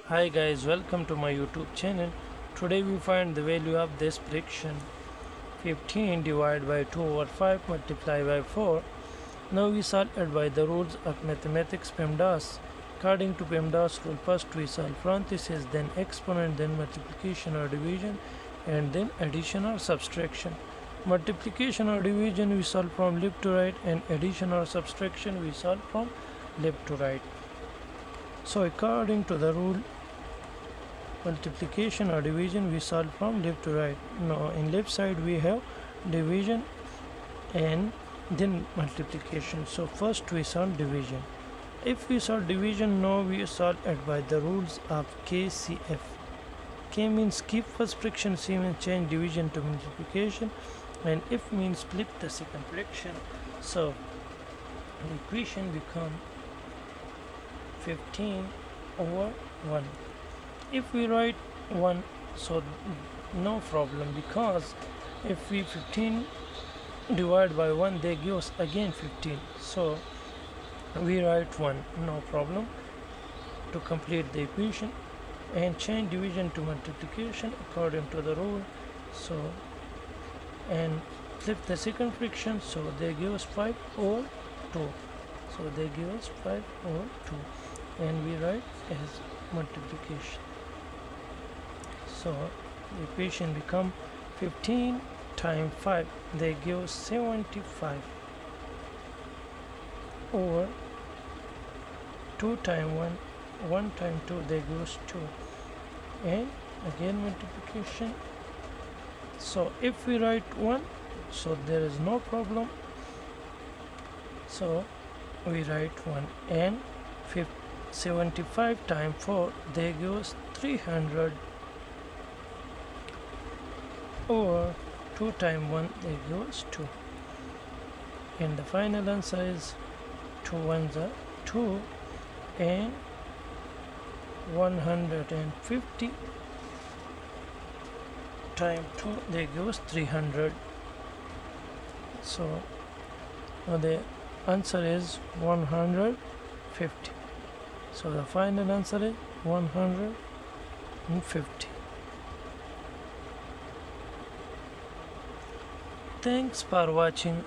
Hi guys, welcome to my YouTube channel. Today we find the value of this fraction 15 divided by 2 over 5 multiplied by 4. Now we solve it by the rules of mathematics PEMDAS. According to PEMDAS rule, first we solve parentheses, then exponent, then multiplication or division, and then addition or subtraction. Multiplication or division we solve from left to right, and addition or subtraction we solve from left to right. So according to the rule, multiplication or division we solve from left to right. Now in left side we have division and then multiplication. So first we solve division. If we solve division, now we solve it by the rules of KCF. K means keep first fraction, C means change division to multiplication, and F means flip the second fraction. So the equation become 15 over 1. If we write 1, so no problem, because if we 15 divide by 1, they give us again 15, so we write 1, no problem, to complete the equation, and change division to multiplication according to the rule. So and flip the second fraction, so they give us 5 over 2, so they give us 5 over 2, and we write as multiplication. So the equation become 15 times 5, they give 75 over 2 times 1, 1 times 2, they give us 2, and again multiplication. So if we write 1, so there is no problem, so we write 1, and 75 times 4, they give us 300 over 2 times 1, they give us 2, and the final answer is 2 ones are 2, and 150 times 2, they give us 300. So now the answer is 150. So the final answer is 150. Thanks for watching.